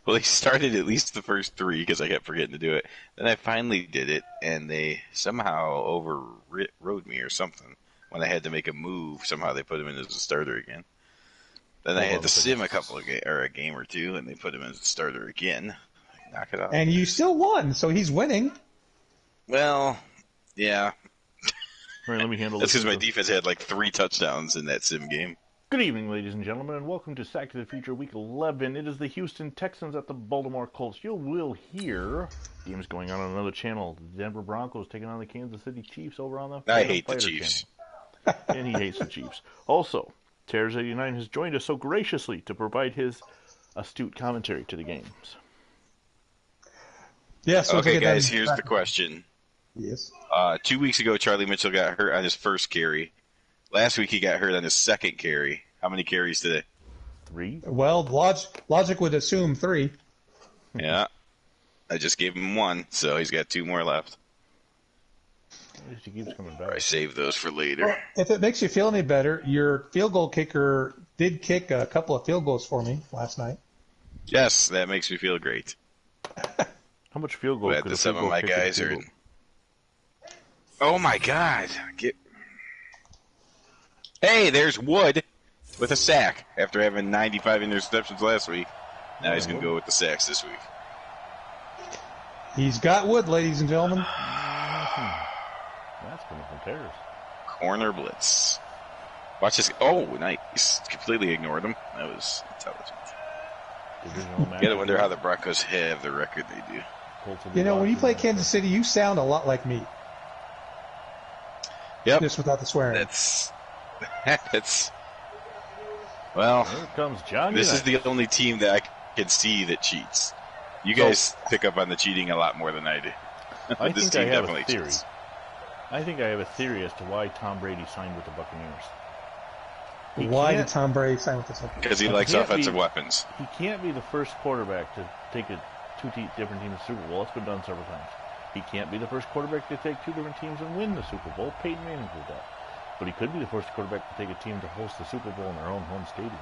Well, they started at least the first three because I kept forgetting to do it. Then I finally did it, and they somehow overrode me or something. When I had to make a move, somehow they put him in as a starter again. Then I had to sim a game or two, and they put him as a starter again. Knock it off. And you still won, so he's winning. Well, yeah. All right, let me handle That's this. because my defense had like 3 touchdowns in that sim game. Good evening, ladies and gentlemen, and welcome to Sack to the Future Week 11. It is the Houston Texans at the Baltimore Colts. You will hear games going on another channel. The Denver Broncos taking on the Kansas City Chiefs over on the I hate the Fighter Chiefs. channel. And he hates the Chiefs. Also, Terrors89 has joined us so graciously to provide his astute commentary to the games. Yes. Okay, guys, here's the question. Yes. 2 weeks ago, Charlie Mitchell got hurt on his first carry. Last week, he got hurt on his second carry. How many carries today? 3. Well, logic would assume 3. Yeah. I just gave him 1, so he's got 2 more left. At least he keeps coming back. I saved those for later. Well, if it makes you feel any better, your field goal kicker did kick a couple of field goals for me last night. Yes, that makes me feel great. How much field goal Glad could that a some field of goal my kicker guys field are... goal? Oh, my God. Hey, there's Wood with a sack after having 95 interceptions last week. Now he's going to go with the sacks this week. He's got wood, ladies and gentlemen. That's coming from Terrors. Corner blitz. Watch this. Oh, nice. Completely ignored him. That was intelligent. You gotta wonder how the Broncos have the record they do. You know, when you play Kansas City, you sound a lot like me. Yep. Just without the swearing. That's well, here comes John this United. is the only team that I can see that cheats. You guys pick up on the cheating a lot more than I do. I This think team I have definitely a theory. cheats. I think I have a theory as to why Tom Brady signed with the Buccaneers. Why did Tom Brady sign with this? Because he likes offensive weapons. He can't be the first quarterback to take two different teams to the Super Bowl. That's been done several times. He can't be the first quarterback to take 2 different teams and win the Super Bowl. Peyton Manning did that. But he could be the first quarterback to take a team to host the Super Bowl in their own home stadium.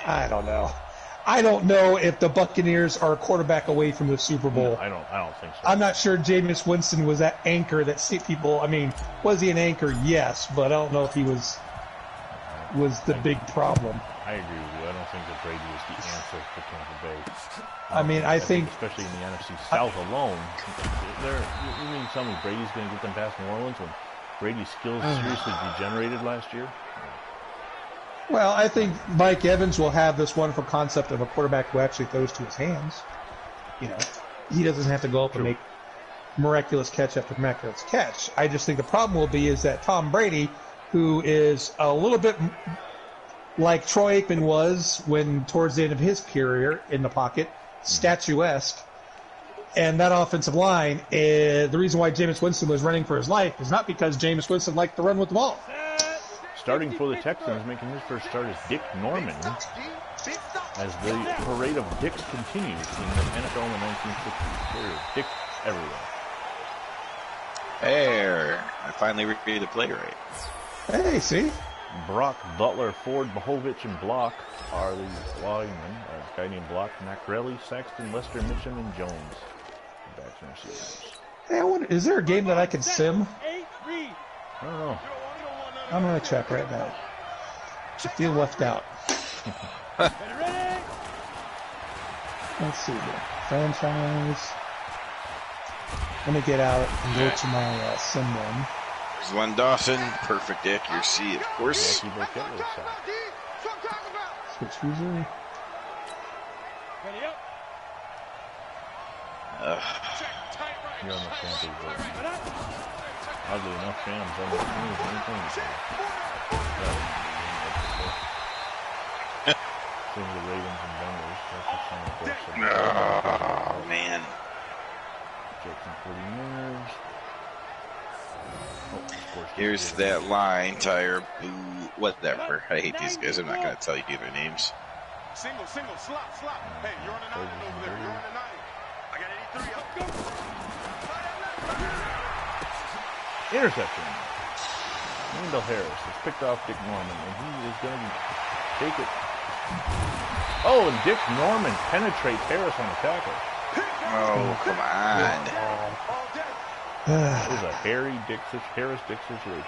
I don't know. I don't know if the Buccaneers are a quarterback away from the Super Bowl. No, I don't think so. I'm not sure Jameis Winston was that anchor that people. I mean, was he an anchor? Yes, but I don't know if he was the big problem. I agree with you. I don't think that Brady is the answer for Tampa Bay. I mean, I think especially in the NFC South alone, you mean tell me Brady's going to get them past New Orleans when Brady's skills seriously degenerated last year? Well, I think Mike Evans will have this wonderful concept of a quarterback who actually throws to his hands. You know, he doesn't have to go up and make miraculous catch after miraculous catch. I just think the problem will be is that Tom Brady, who is a little bit like Troy Aikman was when towards the end of his career in the pocket, statuesque, and that offensive line, the reason why Jameis Winston was running for his life is not because Jameis Winston liked to run with the ball. Starting for the Texans, making his first start is Dick Norman, as the parade of dicks continues in the NFL in the 1960s. There is dick everywhere. There. I finally repeated the play right. Hey, see? Brock, Butler, Ford, Bohovich, and Block are the linemen. A guy named Block, Macrelli, Saxton, Lester, Mitchum, and Jones. Backs and receivers. Hey, I wonder, is there a game that I can sim? I don't know. I'm going to check right now. I feel left out. Let's see here. Franchise. Let me get out and go to my sim one. There's one Dawson. Perfect accuracy, of course. Switch user. You're on the fantasy board. Oddly enough, fans on the team is anything. Seeing the Ravens and Bengals. Oh, man. Jackson 49ers. Here's that line, tire, boo, whatever. I hate these guys. I'm not going to tell you their names. Single, slot. Hey, you're on an island over there. You're on an island. I got 83. Up, go. Interception. Randall Harris has picked off Dick Norman, and he is going to take it Oh, and Dick Norman penetrates Harris on the tackle. Oh, come on. It was a Harris-Dick situation.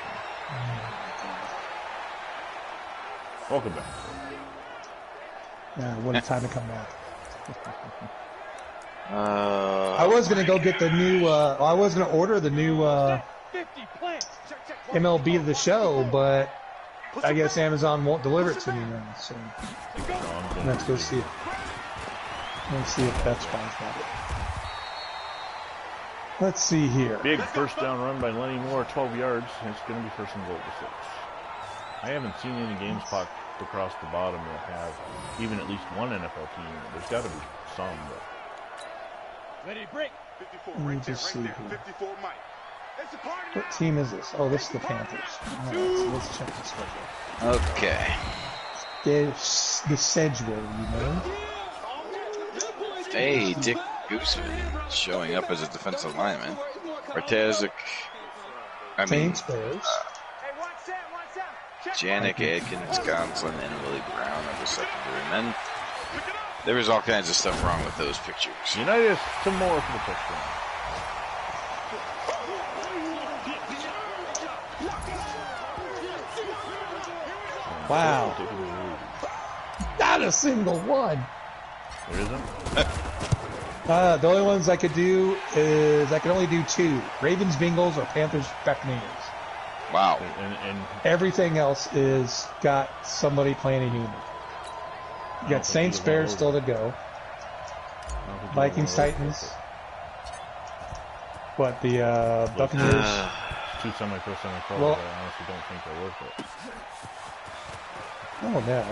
Welcome back. Yeah, what a time to come back. I I was going to go get the new, I was going to order the new MLB of the show, but I guess Amazon won't deliver it to me now, so let's go see it. Let's see if Best Buy's got it. Let's see here. Big first down run by Lenny Moore, 12 yards. It's going to be first and goal to 6. I haven't seen any games popped across the bottom that have even at least one NFL team. There's got to be some. But... Ready to break. 54 Let me right just there, see right there. here. 54 Mike. It's a party. What team is this? Oh, this is the Panthers. All right, so let's check the schedule. Okay. The schedule, you know. Hey, Dick Gooseman showing up as a defensive lineman. Artezic, Saints, Bears. Janik, Adkins, Gonsolin, and Willie Brown are the secondary men. There was all kinds of stuff wrong with those pictures. Unitas to Moore for the touchdown. Wow. Not a single one. There isn't? The only ones I could do is I could only do 2. Ravens, Bengals, or Panthers, Buccaneers. Wow. And Everything else is got somebody playing a human. You got Saints, Bears still to go. Vikings, Titans. What, the Buccaneers? Two semi-pro, semi-pro. Well- I honestly don't think they're worth it. Oh, no.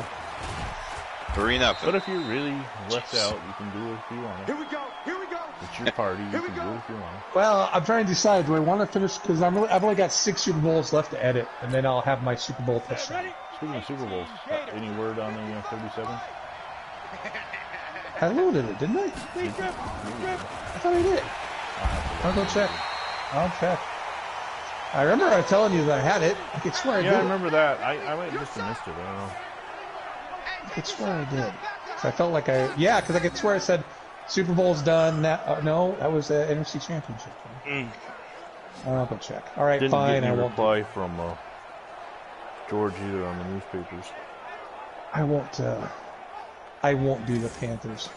3-0. But if you're really left out, you can do it if you want. Here we go. Here we go. It's your party. You can do it if you want. Well, I'm trying to decide. Do I want to finish? Because I've only got 6 Super Bowls left to edit, and then I'll have my Super Bowl touchdown. Speaking of Super Bowls, any word on the 37? I loaded it, didn't I? I thought I did. I'll go check. I'll check. I remember I was telling you that I had it. I could swear I did. Yeah, I remember that. I might have just missed it. I don't know. I could swear I did. I felt like because I could swear I said Super Bowl's done. No, that was the NFC Championship. I'll go check. All right, Didn't fine. get I any won't. reply from George either on the newspapers. I won't. I won't do the Panthers.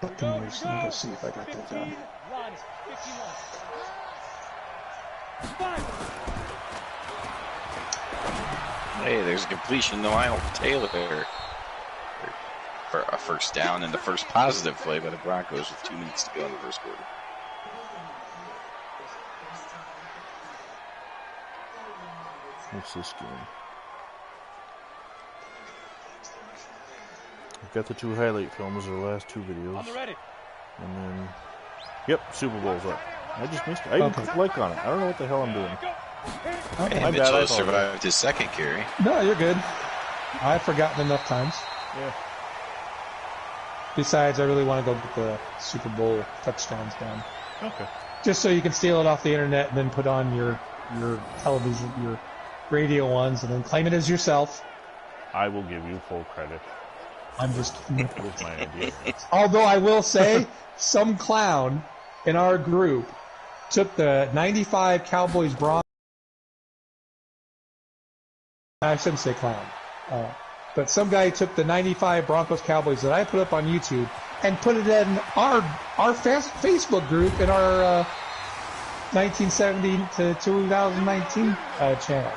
Buccaneers. Let me go see if I got that done. Hey, there's a completion to Lionel Taylor for a first down and the first positive play by the Broncos with 2 minutes to go in the first quarter. What's this game? I've got the 2 highlight films, the last 2 videos. And then, yep, Super Bowl's up. I just missed it. I even clicked like on it. I don't know what the hell I'm doing. Okay. And Mitchell has survived his second carry. No, you're good. I've forgotten enough times. Yeah. Besides, I really want to go get the Super Bowl touchdowns done. Okay. Just so you can steal it off the internet and then put on your television, your radio ones, and then claim it as yourself. I will give you full credit. I'm just kidding. That was my idea. Although I will say, some clown in our group took the 95 Cowboys Broncos. I shouldn't say clown. But some guy took the 95 Broncos Cowboys that I put up on YouTube and put it in our Facebook group in our 1970 to 2019 channel.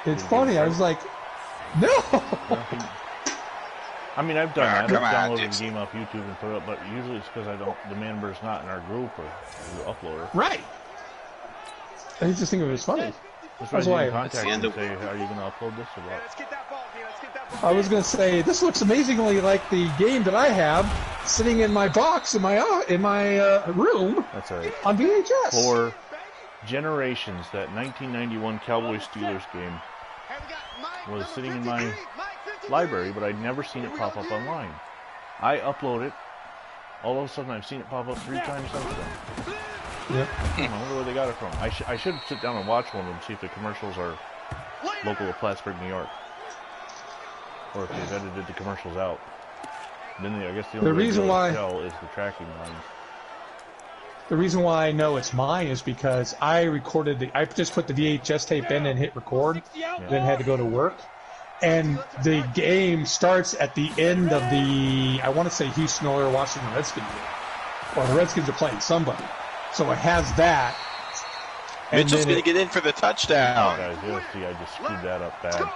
It's funny. I was like, no. I mean, I've done that. I've Come on, downloaded Dixon. the game off YouTube and put it up, but usually it's because the member's not in our group or the uploader. Right. I just think it was funny. That's That's why why. you contact That's the me end and of- say, are you going to upload this or what? Let's get that ball, D. Let's get that ball. I was going to say, this looks amazingly like the game that I have sitting in my box in my room That's all right. on VHS. For generations, that 1991 Cowboys-Steelers game was sitting in my library, but I'd never seen it pop up online. I upload it. All of a sudden, I've seen it pop up 3 times since then. Yep. I wonder where they got it from. I should sit down and watch one of them, see if the commercials are local of Plattsburgh, New York. Or if they've edited the commercials out. Then I guess the only reason way to why tell is the tracking lines. the reason why I know it's mine is because I just put the VHS tape in and hit record, then had to go to work. And the game starts at the end of I want to say Houston or Washington Redskins game. Or the Redskins are playing somebody. So it has that. Mitchell's going to get in for the touchdown. Guys, see, I just screwed that up bad.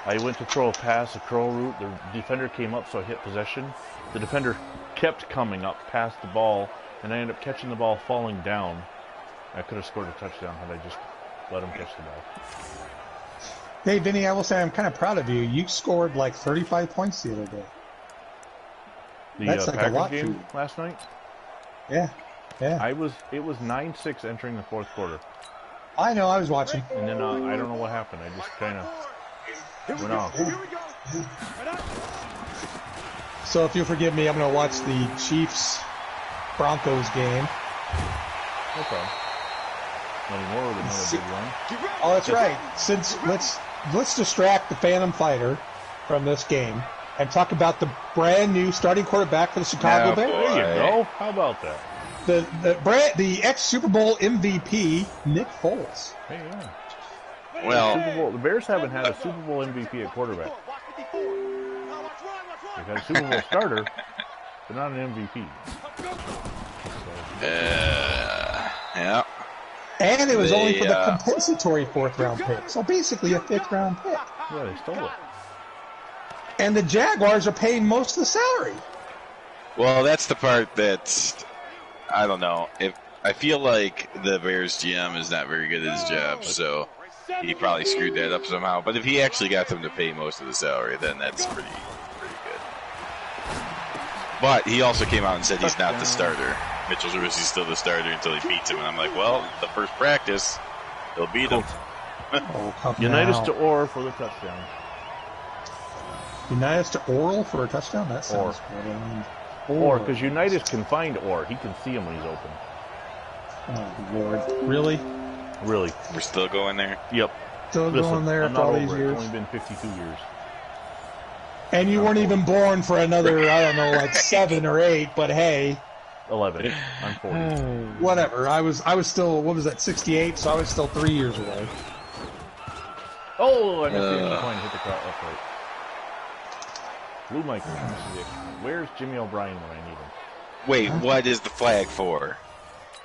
I went to throw a pass, a curl route. The defender came up, so I hit possession. The defender kept coming up past the ball, and I ended up catching the ball falling down. I could have scored a touchdown had I just let him catch the ball. Hey, Vinny, I will say I'm kind of proud of you. You scored like 35 points the other day. That's like Packers a lot game for you. last night? Yeah. It was 9-6 entering the fourth quarter. I know, I was watching. And then I don't know what happened. I just kind of went off. So if you'll forgive me, I'm going to watch the Chiefs-Broncos game. No problem. Not anymore with another big run. Oh, that's right. Since let's distract the Phantom Fighter from this game and talk about the brand new starting quarterback for the Chicago Bears. There you go. How about that? The ex Super Bowl MVP Nick Foles. Hey, yeah. Well, the Bears haven't had a Super Bowl MVP at quarterback. They've had a Super Bowl starter, but not an MVP. Yeah. And it was only for the compensatory fourth-round pick. So basically a fifth-round pick. Yeah, they stole it. And the Jaguars are paying most of the salary. Well, that's the part that's, I don't know. I feel like the Bears GM is not very good at his job, so he probably screwed that up somehow. But if he actually got them to pay most of the salary, then that's pretty good. But he also came out and said he's not the starter. Mitchell Trubisky's still the starter until he beats him, and I'm like, well, the first practice, he'll beat him. Unitas to Orr for the touchdown. Unitas to Oral for a touchdown? That sounds good. Orr, because Unitas can find Orr. He can see him when he's open. Oh, Lord. Really? Really. We're still going there? Yep. Still going there after all these years? It's only been 52 years. And you weren't even born for another, I don't know, like 7 or 8, but hey. 11. I'm 40. Whatever. I was still, what was that, 68? So I was still 3 years away. Oh, I missed the extra point. Hit the crowd upright. Blue Michael. Where's Jimmy O'Brien when I need him? Wait, what is the flag for?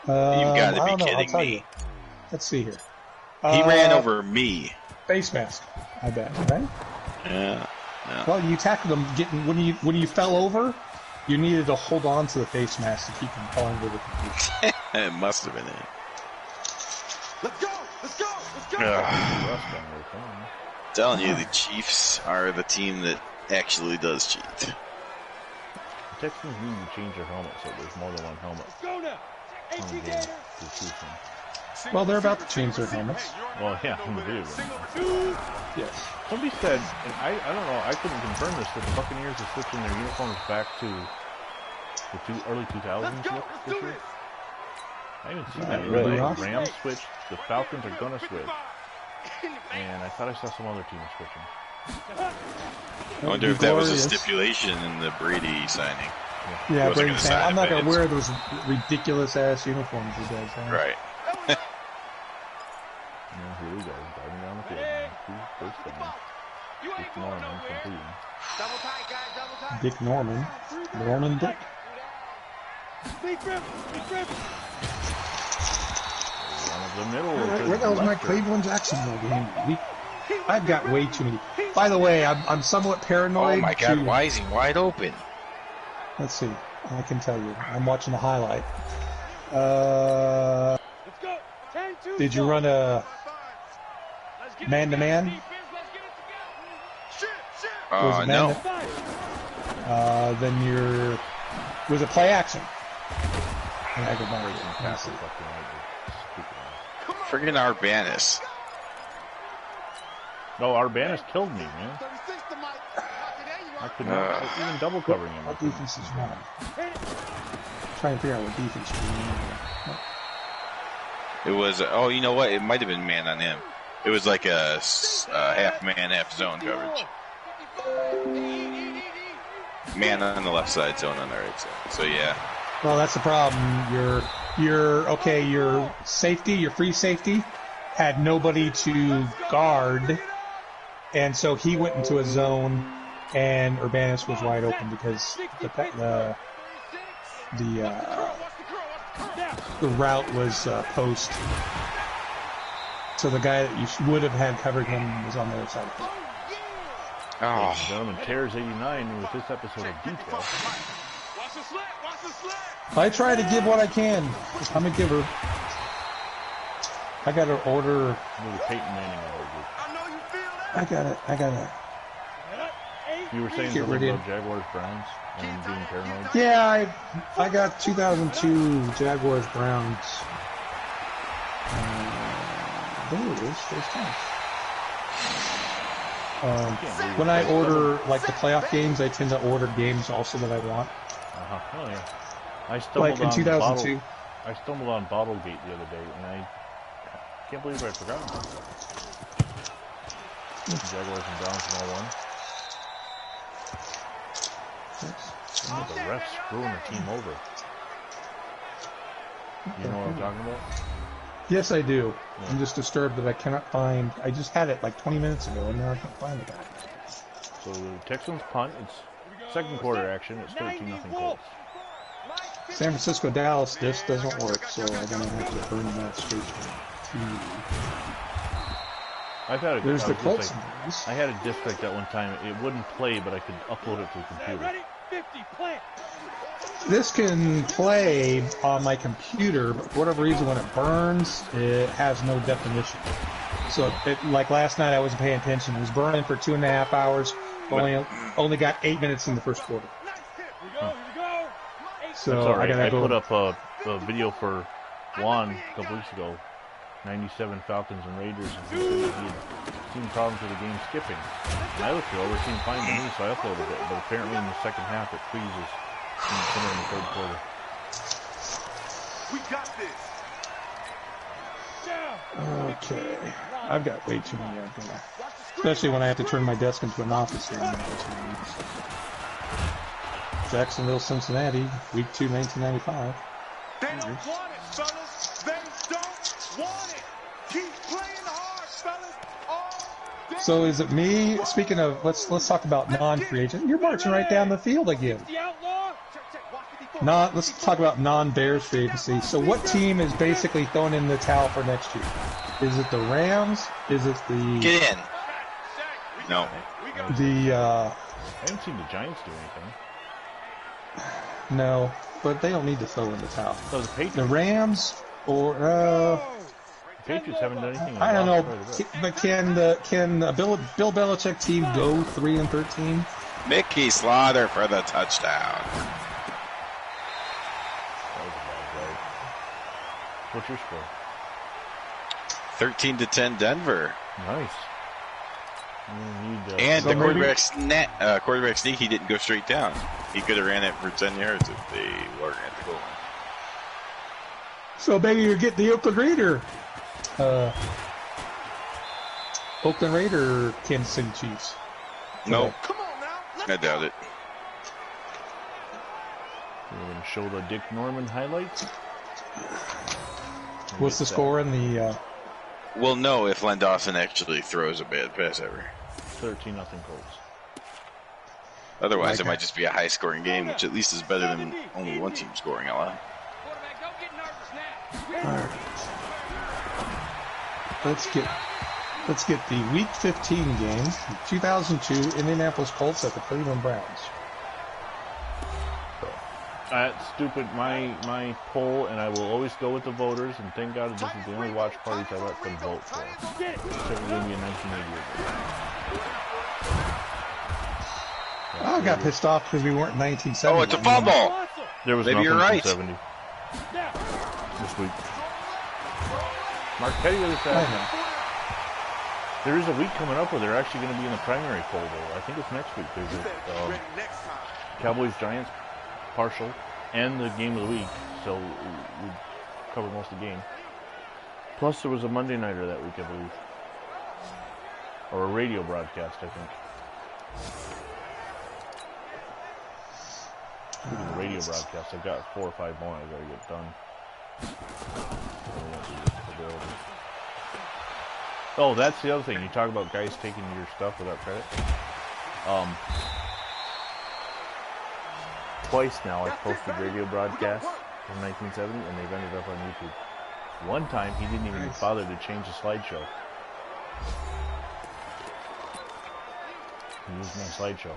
You've got to be kidding me. You. Let's see here. He ran over me. Face mask, I bet, right? Yeah. Well, you tackled him when you fell over, you needed to hold on to the face mask to keep him falling over the computer. It must have been it. Let's go! Let's go! Let's go! Telling you, the Chiefs are the team that actually does cheat. The Texans need to change their helmet so there's more than one helmet. Let's go now! On the game to choose from. Well, they're about to change their helmets. Well, yeah, in the video game. Yes. Somebody said, and I don't know, I couldn't confirm this, that the Buccaneers are switching their uniforms back to the early 2000s look this year. I haven't seen that. Really? The Rams switched, the Falcons are going to switch, and I thought I saw some other teams switching. I wonder if that was a stipulation in the Brady signing. Yeah, Brady saying, I'm not going to wear those ridiculous-ass uniforms you guys have. Right. Here we go, driving down the field. First down. Dick Norman completing. Dick Norman. Norman Dick. The middle. Where the hell's my Cleveland Jacksonville game? I've got way too many. By the way, I'm somewhat paranoid. Oh my God, why is he wide open? Let's see. I can tell you. I'm watching the highlight. Did you run a man-to-man? No. Then was it play action? I go back. Friggin' Arbanis. No, Arbanis killed me, man. I could not even double covering him. What defense is wrong? Trying to figure out what defense is wrong. It was, you know what? It might have been man on him. It was like a half man, half zone coverage. Man on the left side, zone on the right side. So yeah. Well, that's the problem. Your safety, your free safety, had nobody to guard, and so he went into a zone, and Urbanus was wide open because the route was post. So the guy that you would have had covering him was on the other side. Ladies and gentlemen, Tears 89 with this episode of Detail. I try to give what I can. I'm a giver. I gotta order. The Peyton Manning award. I gotta. You were saying something about Jaguars Browns and being paranoid? Yeah, I got 2002 Jaguars Browns. There it is. There's time. When I order like the playoff games, I tend to order games also that I want. Oh yeah. I stumbled like in 2002. I stumbled on Bottlegate the other day, and I can't believe I forgot about that. Jaguars and Browns in 1. The refs screwing the team over. You know what I'm talking about? Yes, I do. Yeah. I'm just disturbed that I cannot find. I just had it like 20 minutes ago, and now I can't find it. So the Texans punt. It's second quarter action. It's 13-0 Colts. San Francisco Dallas. This doesn't work, so I'm gonna have to burn that straight to TV. There's the Colts. I had a disc like that one time. It wouldn't play, but I could upload it to the computer. This can play on my computer, but for whatever reason, when it burns, it has no definition. So, like last night, I wasn't paying attention. It was burning for 2.5 hours. Only got 8 minutes in the first quarter. So right. I put up a video for Juan a couple weeks ago. 97 Falcons and Raiders, and he said that he had seen problems with the game skipping. And I looked it over, it seemed fine to me, so I uploaded it. But apparently in the second half, it freezes in the third quarter. We got this. Okay. I've got way too many out there. Especially when I have to turn my desk into an office here. Jacksonville, Cincinnati, Week 2, 1995. They don't want it, fellas. They don't want it. Keep playing hard, fellas. All day. So is it me? Speaking of, let's talk about non-free agent. You're marching right down the field again. Let's talk about non-Bears free agency. So what team is basically throwing in the towel for next year? Is it the Rams? Is it the... Get in. No. I haven't seen the Giants do anything. No, but they don't need to throw in the towel. So the Patriots. The Rams or the Patriots haven't done anything. I don't know. But can a Bill Belichick team go 3-13? Mickey Slaughter for the touchdown. What's your score? 13-10 Denver. Nice. And the quarterback sneak, he didn't go straight down. He could have ran it for 10 yards if they weren't at the goal line. So maybe you get the Oakland Raider, Kansas City Chiefs. No, Come on now. I doubt it. We're going to show the Dick Norman highlights. What's the score in the... We'll know if Len Dawson actually throws a bad pass ever. 13-0 Colts. Otherwise, it might just be a high-scoring game, which at least is better than only one team scoring a lot. All right. Let's get the Week 15 game. 2002 Indianapolis Colts at the Cleveland Browns. That's stupid. My poll, and I will always go with the voters, and thank God this is the only watch parties I let them vote for. Except for giving me a 1988. I got pissed off because we weren't in 1970. Oh, it's a fumble! There was Maybe nothing you're right. from 70 this week. Mark Petty was saying there is a week coming up where they're actually going to be in the primary poll, though. I think it's next week. There's a Cowboys-Giants partial and the game of the week, so we cover most of the game. Plus, there was a Monday nighter that week, I believe. Or a radio broadcast, I think. Speaking of radio broadcast, I've got 4 or 5 more I gotta get done. Oh, that's the other thing. You talk about guys taking your stuff without credit. Twice now I've posted radio broadcasts from 1970, and they've ended up on YouTube. One time he didn't even bother to change the slideshow. He used my slideshow.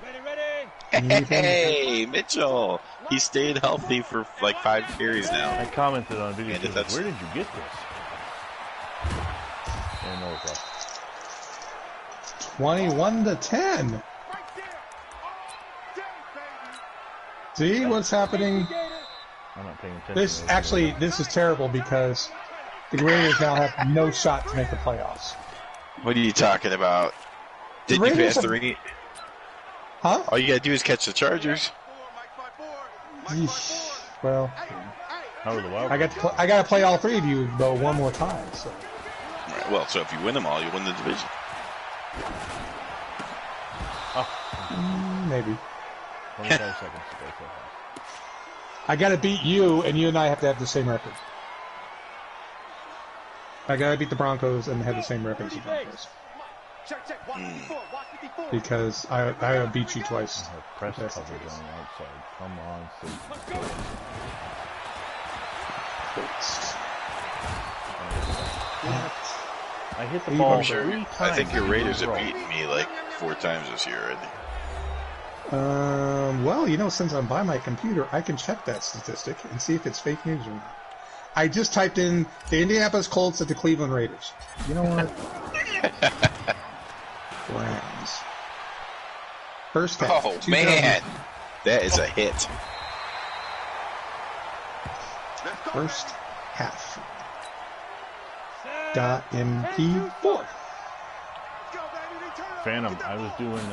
Hey, Mitchell! He stayed healthy for like 5 carries now. I commented on video. And Where did you get this? And no reply. 21-10. See what's happening? I'm not paying attention. This is terrible because the Raiders now have no shot to make the playoffs. What are you talking about? Did you pass the ring? Huh? All you gotta do is catch the Chargers. Yeesh. Well, How are the Wild? I got to play all 3 of you though one more time. So. Right, well, so if you win them all, you win the division. Maybe. 25 seconds to go so far. I got to beat you, and you and I have to have the same record. I got to beat the Broncos and have the same record as the Broncos. Because I beat you twice. Press coverage on the outside. Come on, I hit the ball 3 times. I think your Raiders have beaten me like 4 times this year already. Well, since I'm by my computer, I can check that statistic and see if it's fake news or not. I just typed in the Indianapolis Colts at the Cleveland Raiders. You know what? Rams. First half. Oh, man. That is a hit. First half. .mp4. Phantom, I was doing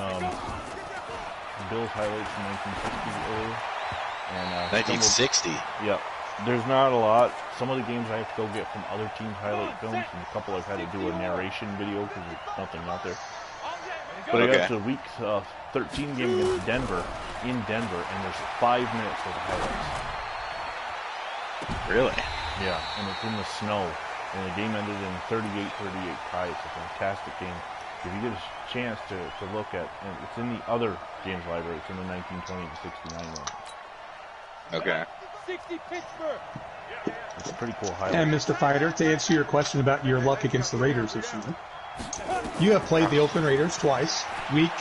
Bill's highlights from 1960 earlier. And, 1960? Yep. There's not a lot. Some of the games I have to go get from other teams' highlight films, and a couple I've had to do a narration video because there's nothing out there. But I got to week 13 game against Denver, in Denver, and there's 5 minutes for the highlights. Really? Yeah, and it's in the snow. And the game ended in 38-38 tie. It's a fantastic game. If you get a chance to look at, and it's in the other games library, it's in the 1920 to 69 one. Okay. 60 Pittsburgh. It's a pretty cool highlight. And Mr. Fighter, to answer your question about your luck against the Raiders this season, you have played the Oakland Raiders twice. Week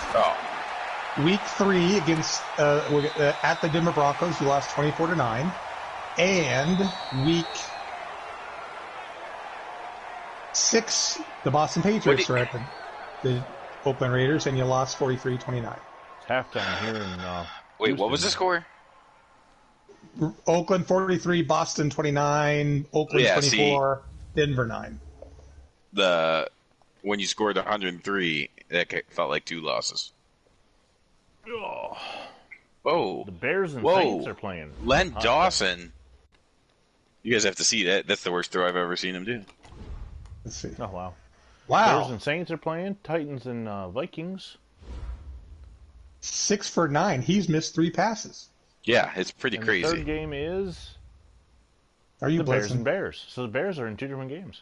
3 against at the Denver Broncos, you lost 24-9, and week 6, the Boston Patriots are at the Oakland Raiders, and you lost 43-29. It's halftime here in Wait, Houston. what was the score? Oakland 43, Boston 29, Oakland 24, Denver 9. When you scored 103, that felt like 2 losses. Oh. Whoa. The Bears and Saints are playing. Len Dawson. You guys have to see that. That's the worst throw I've ever seen him do. Let's see. Oh, wow. Wow. Bears and Saints are playing. Titans and Vikings. 6 for 9. He's missed 3 passes. Yeah, it's pretty And crazy. The third game is The Bears and Bears. So the Bears are in 2 different games.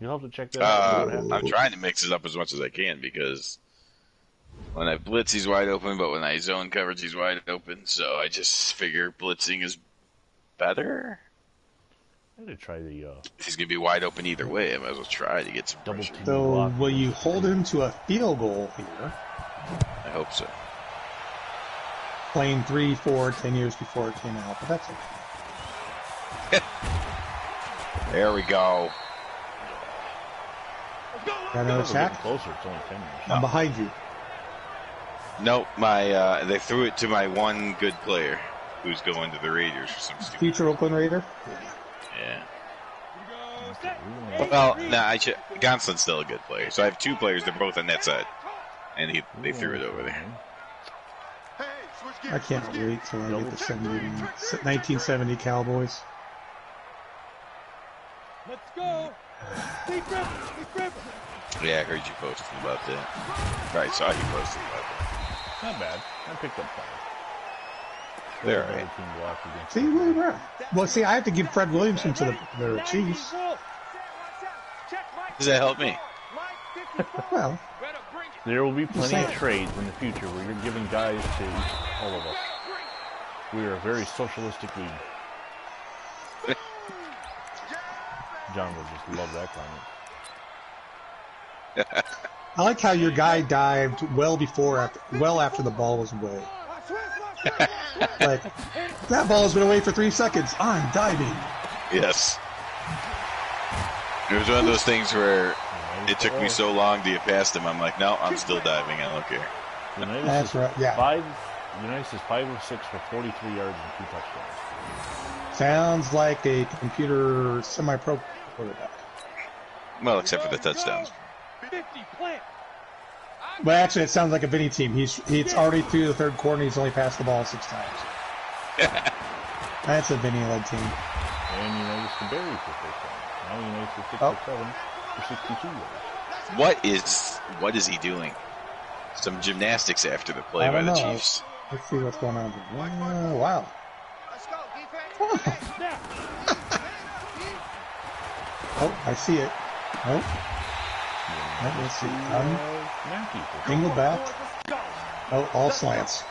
You'll have to check that out. I'm trying to mix it up as much as I can because when I blitz, he's wide open, but when I zone coverage, he's wide open. So I just figure blitzing is better. I had to try the If he's going to be wide open either way, I might as well try to get some double pressure. team So block. will you hold him to a field goal here? I hope so. Playing 3, 4, 10 years before it came out, but that's okay. There we go. Got another Getting sack? closer. It's only 10 years. I'm behind you. Nope, they threw it to my one good player who's going to the Raiders for some stupid. Future Oakland Raider? Yeah. Well, Gonslin's still a good player. So I have 2 players. They're both on that side, and they threw it over there. I can't wait till I get the 1970 Cowboys. Let's go. Deep rip. Yeah, I heard you posting about that. Right, saw you posting about that. Not bad. I picked up 5. They're Better alright. team block against See, William Brown. Well, see, I have to give Fred Williamson to the Chiefs. Does that help me? Well, There will be plenty of saying. trades in the future where you're giving guys to all of us. We are a very socialistic league. John would just love that comment. I like how your guy dived well after the ball was away. Like, that ball has been away for 3 seconds. I'm diving. Yes. It was one of those things where it took me so long to get past him. I'm like, no, I'm still diving. I don't care. That's right. Yeah. United is 5 of 6 for 43 yards and 2 touchdowns. Sounds like a computer semi-pro quarterback. Well, except for the touchdowns. But actually, it sounds like a Vinny team. He's already through the third quarter, and he's only passed the ball 6 times. That's a Vinny-led team. And United can barely for first down. Now United for 6 or 7 for 62 yards. What is he doing? Some gymnastics after the play I by don't the know. Chiefs. Let's see what's going on here. Oh, wow. Oh, I see it. Oh. Let's see. Angle back. Oh, all slants.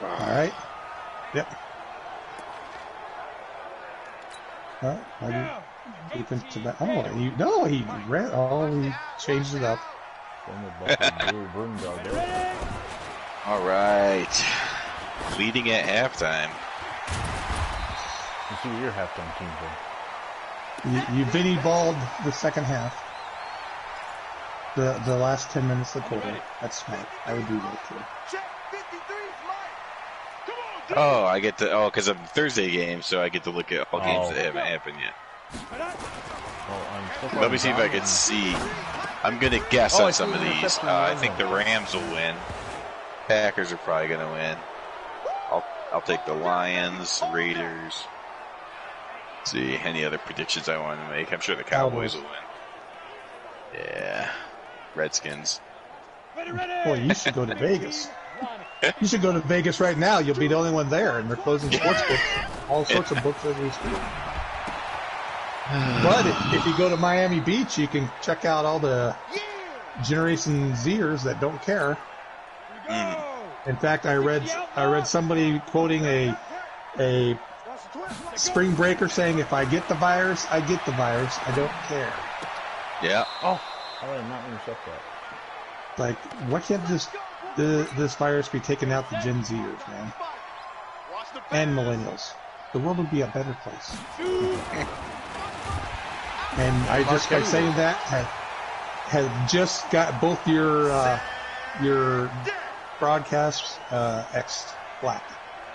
All right. Yep. Oh, defensive back. Oh, he ran. Oh, he changed it up. All right. Leading at halftime. Let's see what your halftime team did. You Vinny balled the second half. The last 10 minutes of the quarter. That's smart. I would do that too. Oh, I get to. Oh, because of the Thursday game, so I get to look at all games that haven't happened yet. Let me see if I can see. I'm gonna guess on some of these. I think the Rams will win. Packers are probably gonna win. I'll take the Lions, Raiders. Let's see any other predictions I want to make. I'm sure the Cowboys will win. Yeah, Redskins. Boy, you should go to Vegas. You should go to Vegas right now. You'll be the only one there, and they're closing sports books, all sorts of books as we speak. But if you go to Miami Beach, you can check out all the Generation Zers that don't care. In fact, I read somebody quoting a spring breaker saying, "If I get the virus, I get the virus. I don't care." Yeah. Oh, how did I not intercept that? Like, why can't this virus be taken out to Gen Zers, man? And millennials. The world would be a better place. And I just, by saying that, have just got both your broadcasts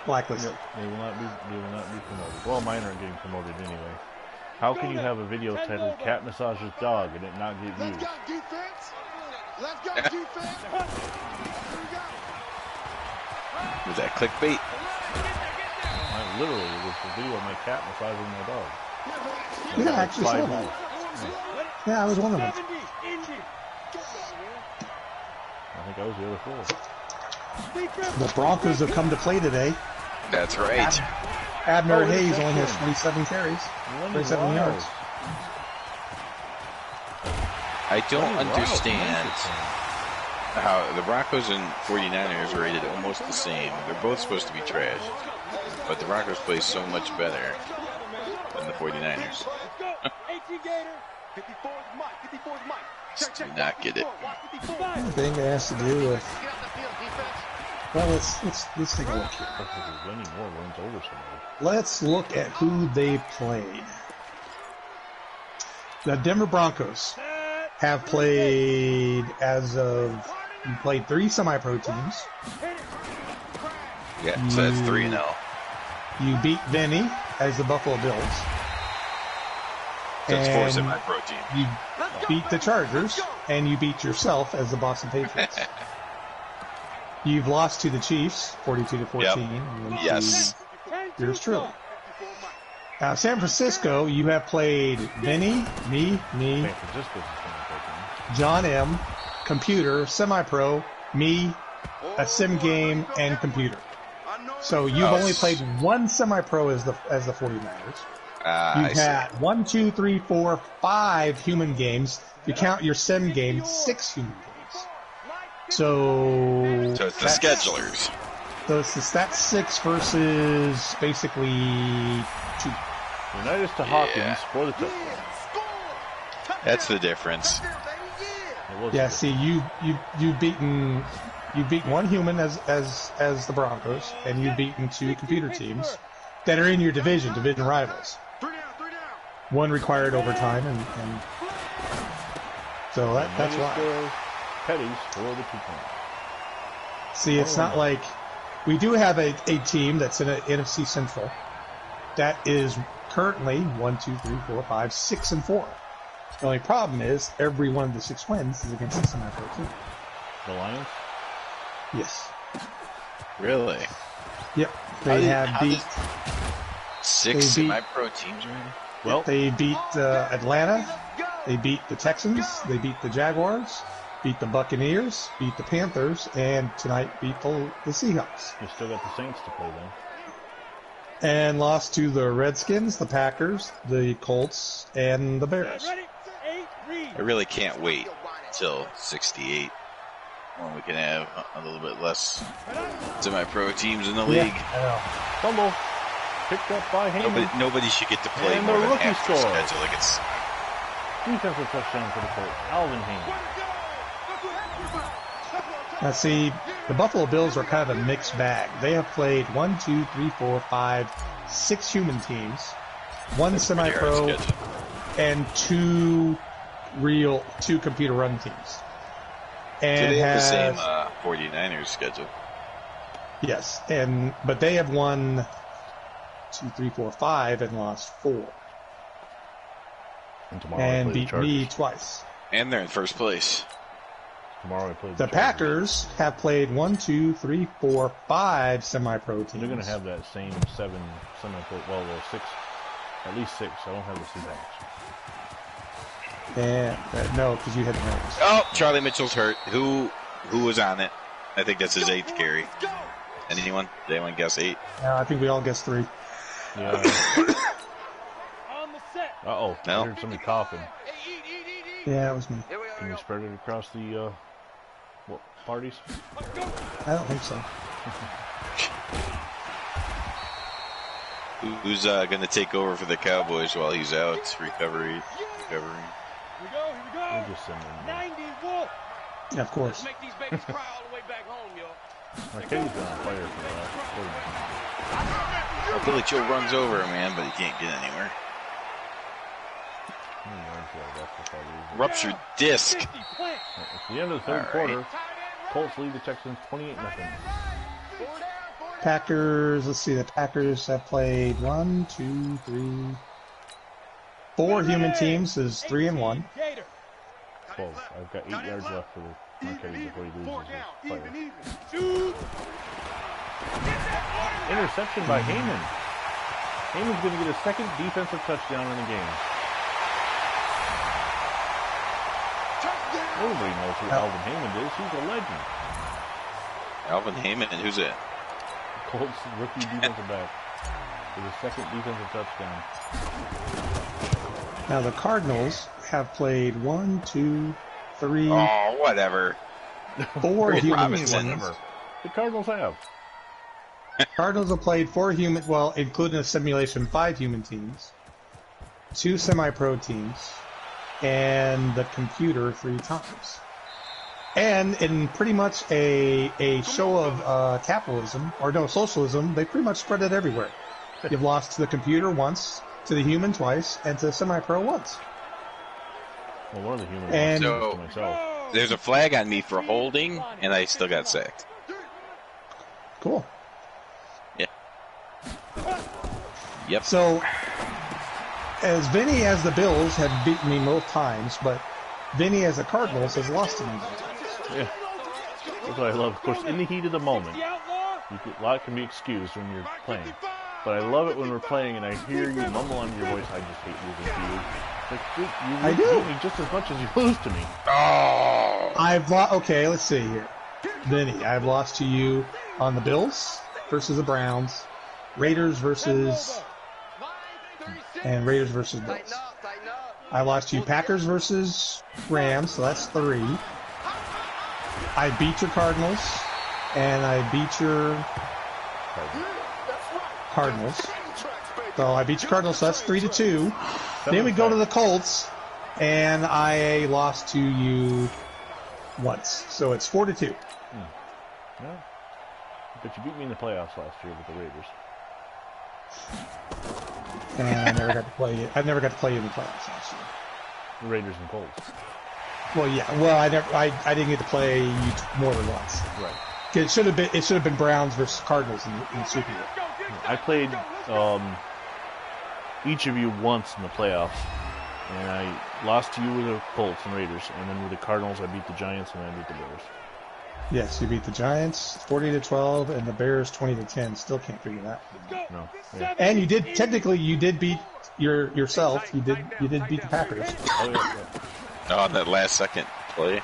blacklisted. They will not be promoted. Well, mine aren't getting promoted anyway. How can you have a video titled "Cat Massages Dog" and it not get views? Let's go, defense. Was that clickbait? I literally, it was the video of my cat massaging my dog. Yeah, I actually saw that. Yeah, I was one of them. I think I was the other 4. The Broncos have come to play today. That's right. Abner Hayes only has 27 carries, 27 yards. I don't understand how the Broncos and 49ers are rated almost the same. They're both supposed to be trash, but the Broncos play so much better than the 49ers. Just do not get it. I think it has to do with. Well, let's take a look here. Winning more wins over somebody. Let's look at who they played. The Denver Broncos have played played 3 semi-pro teams. Yeah, so that's 3-0. You beat Vinny as the Buffalo Bills. So it's 4 And semi-pro teams. you beat the Chargers, and you beat yourself as the Boston Patriots. You've lost to the Chiefs, 42-14. Yep. Yes. Yours truly. San Francisco, you have played Vinny, me. San Francisco's a semi-pro team. John M., computer, semi-pro, me, a sim game, and computer. So you've only played one semi-pro as the 49ers. You've had 1, 2, 3, 4, 5 human games. If you count your sim game, 6 human games. So it's the schedulers. That's 6 versus basically 2. United to Hawkins for the touchdown. That's the difference. Yeah, see, you've beaten one human as the Broncos, and you've beaten 2 computer teams that are in your division rivals. One required overtime, and so that's why. Petties for the 2 points. See, it's not like we do have a team that's in a NFC Central that is currently 1, 2, 3, 4, 5, 6, and 4. The only problem is every one of the 6 wins is against the semi-pro team. The Lions? Yes. Really? Yep. They have beat 6 semi-pro teams already? Well, they beat Atlanta. They beat the Texans. They beat the Jaguars. Beat the Buccaneers. Beat the Panthers. And tonight beat the Seahawks. You still got the Saints to play then. And lost to the Redskins, the Packers, the Colts, and the Bears. I really can't wait until 68 when we can have a little bit less semi-pro teams in the league. Fumble. Picked up by Heyman. Nobody should get to play and more the than rookie half their score. schedule. Like it's Defensive touchdown for the Colts. Alvin Heyman. Now, see, the Buffalo Bills are kind of a mixed bag. They have played 1, 2, 3, 4, 5, 6 human teams, 1 semi-pro, and 2 computer run teams. And they have the same 49ers schedule. Yes, but they have won 2, 3, 4, 5 and lost 4. And tomorrow and beat me twice. And they're in first place. Tomorrow I play the Packers have played 1, 2, 3, 4, 5 semi-pro teams. They're going to have that same 7 semi-pro, well, 6, at least 6. I don't have the Seahawks. Yeah, no, because you had the Rams. Oh, Charlie Mitchell's hurt. Who was on it? I think that's his 8th carry. Anyone? Did anyone guess 8? No, I think we all guessed 3. Yeah. Uh-oh. No. I heard somebody coughing. Yeah, it was me. Can you spread it across the parties? I don't think so. Who's going to take over for the Cowboys while he's out recovering? Here we go. We'll just send him. 90 Wolf. Yeah, of course. Let's make these babies cry all the way back home, yo. Marquette's been on fire for that. Billy Joe runs over him, man, but he can't get anywhere. Ruptured disc. It's the end of the third quarter. Colts lead the Texans 28-0. Packers, let's see, the Packers have played 1, 2, 3, 4 human teams, is 3 and 1. 12. I've got 8 yards left for the Marquette before he loses his player. Interception by Heyman. Heyman's going to get a second defensive touchdown in the game. Everybody knows who Alvin Heyman is. He's a legend. Alvin Heyman, who's it? Colts rookie defensive back with a second defensive touchdown. Now the Cardinals have played 1, 2, 3, Oh, whatever. 4 human Robinson. teams. The Cardinals have. Cardinals have played 4 human, well, including a simulation, 5 human teams, 2 semi-pro teams, and the computer 3 times. And in pretty much a show of capitalism, or no, socialism, they pretty much spread it everywhere. You've lost to the computer once, to the human twice, and to the semi-pro once. Well, one of the human And- lost to myself. There's a flag on me for holding, and I still got sacked. Cool. Yep. So, as Vinny as the Bills have beaten me both times, but Vinny as the Cardinals has lost to me both times. Yeah. That's what I love. Of course, in the heat of the moment, a lot can be excused when you're playing. But I love it when we're playing and I hear you mumble under your voice, I just hate losing to you. Like, dude, you I do. beat me just as much as you lose to me. Oh, Okay, let's see here. Vinny, I've lost to you on the Bills versus the Browns, Raiders versus Bills. I lost to you Packers versus Rams, so that's 3. I beat your Cardinals, and I beat your Cardinals. So I beat your Cardinals, so that's 3-2. Then we go to the Colts, and I lost to you once, so it's 4-2. Yeah. But you beat me in the playoffs last year with the Raiders. And I never got to play you. I never got to play you in the playoffs last year. The Raiders and Colts. Well, yeah. Well, I didn't get to play you more than once. Right. It should have been Browns versus Cardinals in the Super Bowl. I played each of you once in the playoffs, and I lost to you with the Colts and Raiders, and then with the Cardinals I beat the Giants and I beat the Bears. Yes, you beat the Giants 40-12 and the Bears 20-10. Still can't figure that one out. No. Yeah. And you did beat yourself. You did beat the Packers. Oh, yeah, yeah. on that last second play.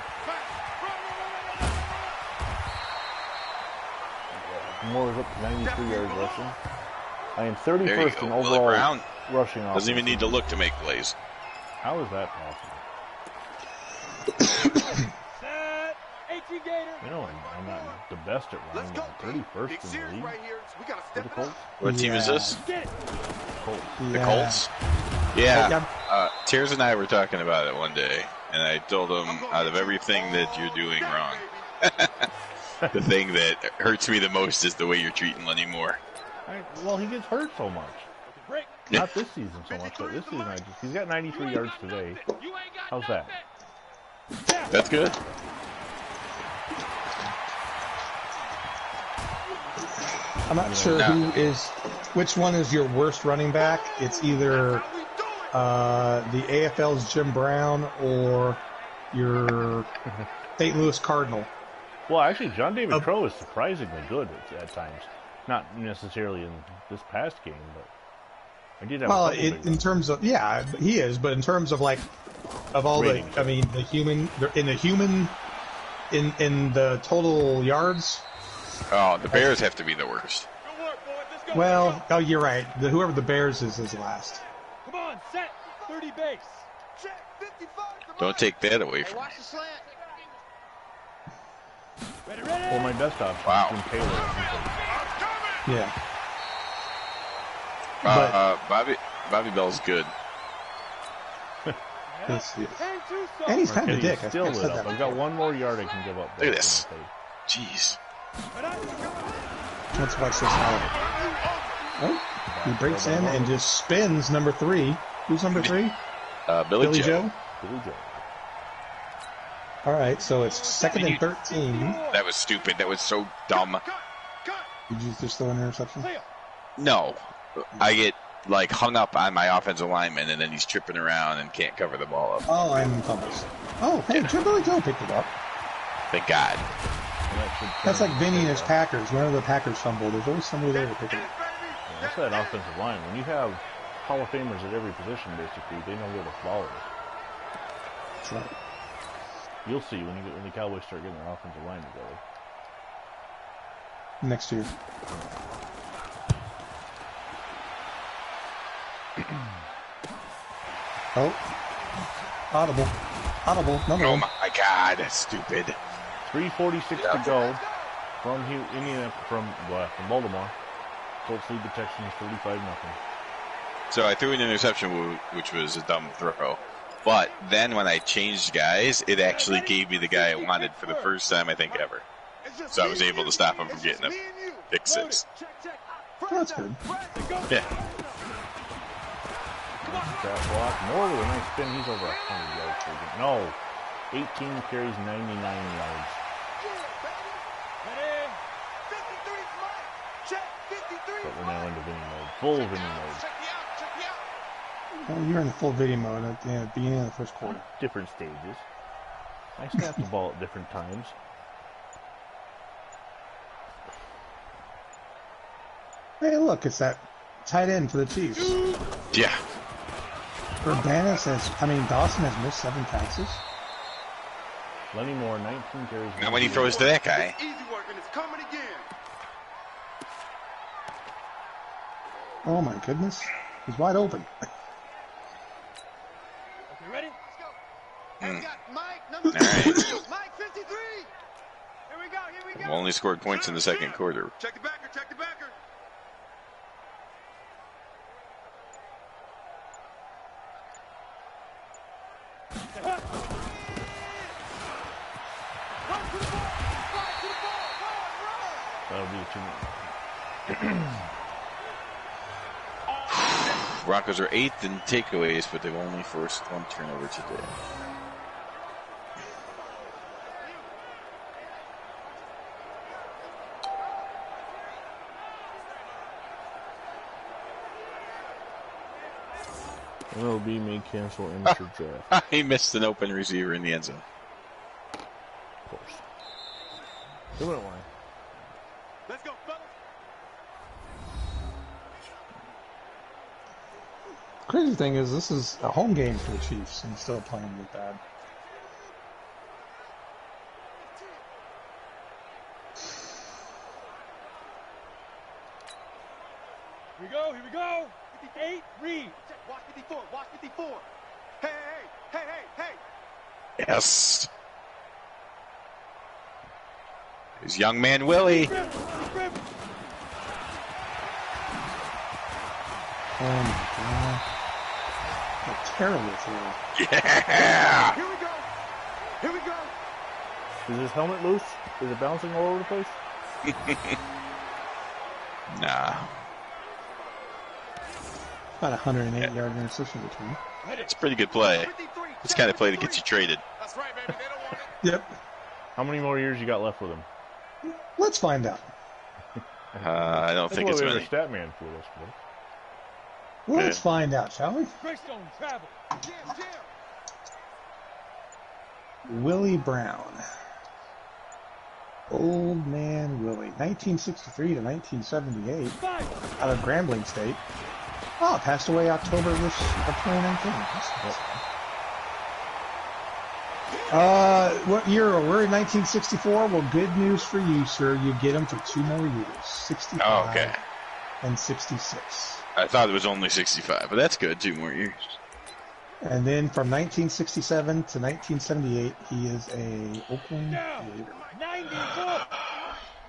Moore was up to 93 yards rushing. I am There you 31st go. in Willie overall Brown rushing offense. doesn't even need to look to make plays. How is that possible? You know, I'm not the best at running, but I'm 31st in the league for the Colts. What team is this? Colts. The Colts? Yeah. Tears and I were talking about it one day, and I told him, out of everything that you're doing wrong, the thing that hurts me the most is the way you're treating Lenny Moore. Well, he gets hurt so much. Not this season so much, but this season he's got 93 yards today. How's that? That's good. I'm not sure which one is your worst running back. It's either the AFL's Jim Brown or your St. Louis Cardinal. Well, actually, John David Crow is surprisingly good at times. Not necessarily in this past game, but I did have. Well, in terms of he is, but in terms of like of all ratings. In the total yards. Oh, the Bears have to be the worst. Well, you're right. Whoever the Bears is last. Come on, set 30 base. Don't take that away from me. Well, my best option Wow. is Jim Taylor. Yeah. Bobby Bell's good. And he's kind of a dick. Still I've lit said up. that I've got one more yard I can give up. Look at this. Jeez. Let's watch this now. Oh, he breaks in and just spins number 3. Who's number 3? Billy Joe. Billy Joe. All right, so it's 2nd and 13. That was stupid. That was so dumb. Did you just throw an interception? No. I get hung up on my offensive lineman, and then he's tripping around and can't cover the ball up. Oh, I'm fumbles. Oh, hey, Billy Joe picked it up. Thank God. That's like Vinny and his Packers. Whenever the Packers fumble, there's always somebody there to pick it up. Yeah, that's that offensive line. When you have Hall of Famers at every position, basically, they know where the ball is. That's right. You'll see when the Cowboys start getting their offensive line together. Next year. Oh. Audible. Another Oh one. my God, that's stupid. 3:46 to go from Baltimore. Colts lead the Texans 35-0. So I threw an interception, which was a dumb throw. But then when I changed guys, it actually gave me the guy I wanted for the first time, I think, ever. So I was able to stop him from getting a pick 6. Oh, that's good. Yeah. Trap block. Moore with a nice spin. He's over 100 yards per game. No. 18 carries, 99 yards. But we're now into Vinny mode. Full Vinny mode. Well, you're in full video mode at the beginning of the first quarter. Different stages. I snap the ball at different times. Hey, look, it's that tight end for the Chiefs. Yeah. Dawson has missed 7 passes. Lenny Moore, 19 carries. Now when he throws to that guy. Easy work, and it's coming again. Oh my goodness. He's wide open. Okay, ready? Let's go. And we got Mike, number All right. 53. Mike, 53. Here we go, here we We go. only scored points in the second quarter. Check the backer, check the backer. That'll be a 2-minute. Broncos are 8th in takeaways, but they've only forced 1 turnover today. MLB may cancel amateur draft. He missed an open receiver in the end zone. Of course. 2-minute line. Let's go, fellas. Crazy thing is, this is a home game for the Chiefs, and still playing with bad. Here we go, here we go. 58, read. Check, watch 54, watch 54. Hey, hey, hey, hey, hey. Yes. His young man Willie. Grip, grip. Oh my god. A terrible throw. Yeah. Here we go. Here we go. Is his helmet loose? Is it bouncing all over the place? Nah. About 108-yard interception between. It's a pretty good play. 53. It's kind of play to get you traded. That's right, baby. They don't want it. Yep. How many more years you got left with him? Let's find out. I don't think it's we have many. a stat man for this, boy. Let's find out, shall we? Greystone, travel. Jam, jam. Willie Brown. Old man Willie. 1963 to 1978. Out of Grambling State. Oh, passed away October of 2019. What year? We're in 1964. Well, good news for you, sir. You get him for 2 more years. 65 Oh, okay. and 66. I thought it was only 65, but that's good. 2 more years. And then from 1967 to 1978, he is a Oakland Raider. 94.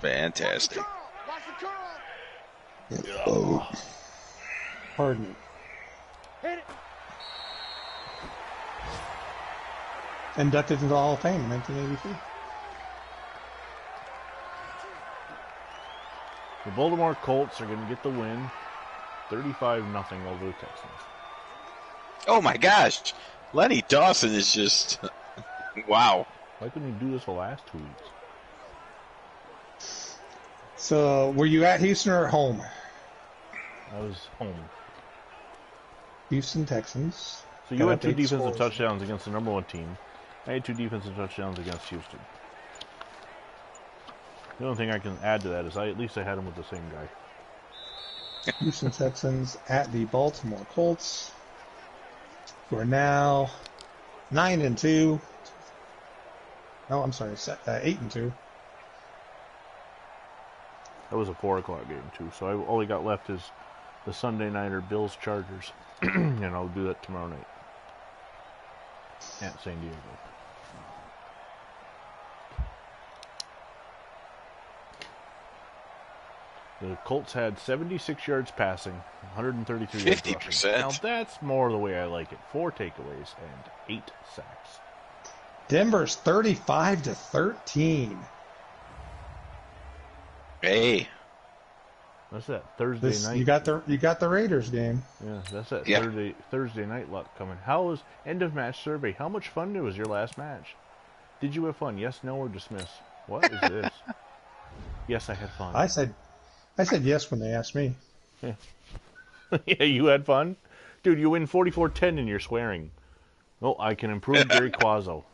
Fantastic. Watch the curl. Oh. Pardon me. Hit it. Inducted into the Hall of Fame in 1983. The Baltimore Colts are going to get the win, 35-0 over the Texans. Oh my gosh. Lenny Dawson is just... wow. Why couldn't he do this the last 2 weeks? So, were you at Houston or at home? I was home. Houston Texans. So you had 2 Got big defensive scores. touchdowns against the number 1 team. I had 2 defensive touchdowns against Houston. The only thing I can add to that is at least I had him with the same guy. Houston Texans at the Baltimore Colts, who are now 9-2. No, I'm sorry, 8-2. That was a 4 o'clock game too. So all I got left is the Sunday nighter Bills Chargers, and I'll do that tomorrow night at San Diego. The Colts had 76 yards passing, 133 yards rushing. 50%. Now that's more the way I like it. 4 takeaways and 8 sacks. Denver's 35-13. Hey. That's that Thursday night. You got the Raiders game. Yeah, that's that Yeah. Thursday night luck coming. How was end of match survey? How much fun was your last match? Did you have fun? Yes, no, or dismiss? What is this? Yes, I had fun. I said yes when they asked me. Yeah. Yeah, you had fun? Dude, you win 44-10 and you're swearing. Oh, I can improve Gary Quazzo.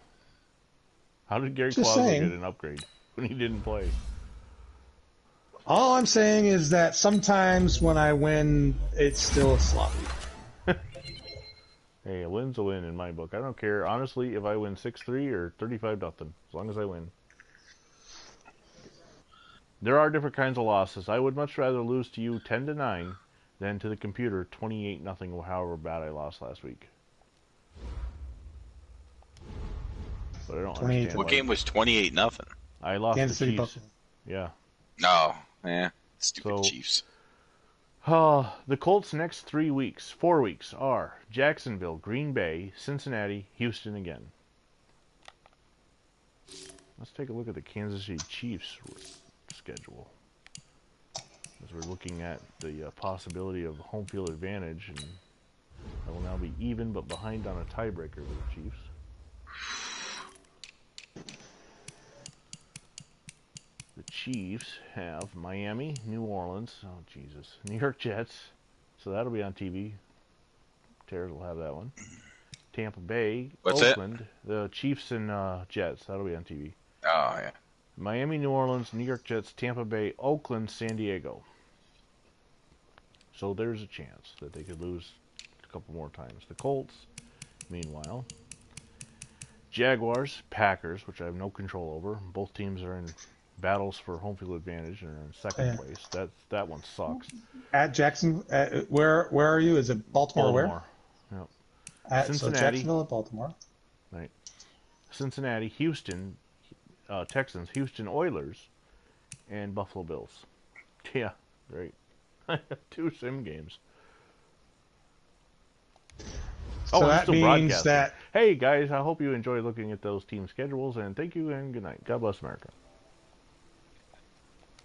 How did Gary Just Quazzo saying. get an upgrade when he didn't play? All I'm saying is that sometimes when I win, it's still sloppy. Hey, a win's a win in my book. I don't care, honestly, if I win 6-3 or 35-0, as long as I win. There are different kinds of losses. I would much rather lose to you 10-9 than to the computer 28-0, or however bad I lost last week. But I don't understand What why. game was 28-0? I lost Kansas the City Chiefs. Buffalo. Yeah. No, stupid So- Chiefs. The Colts' next 4 weeks are Jacksonville, Green Bay, Cincinnati, Houston again. Let's take a look at the Kansas City Chiefs schedule, as we're looking at the possibility of home field advantage, and I will now be even but behind on a tiebreaker with the Chiefs. The Chiefs have Miami, New Orleans, oh Jesus, New York Jets, so that'll be on TV. Terrors will have that one. Tampa Bay, What's Oakland, the Chiefs and Jets, that'll be on TV. Oh, yeah. Miami, New Orleans, New York Jets, Tampa Bay, Oakland, San Diego. So there's a chance that they could lose a couple more times. The Colts, meanwhile, Jaguars, Packers, which I have no control over. Both teams are in battles for home field advantage and are in second place. That one sucks. At Jackson, where are you? Is it Baltimore? Baltimore. Yep. Where? So Cincinnati. Jacksonville and Baltimore. Right. Cincinnati, Houston, Texans, Houston Oilers, and Buffalo Bills. Yeah, great. 2 sim games. So I'm that still means broadcasting. that Hey guys, I hope you enjoy looking at those team schedules, and thank you and good night. God bless America.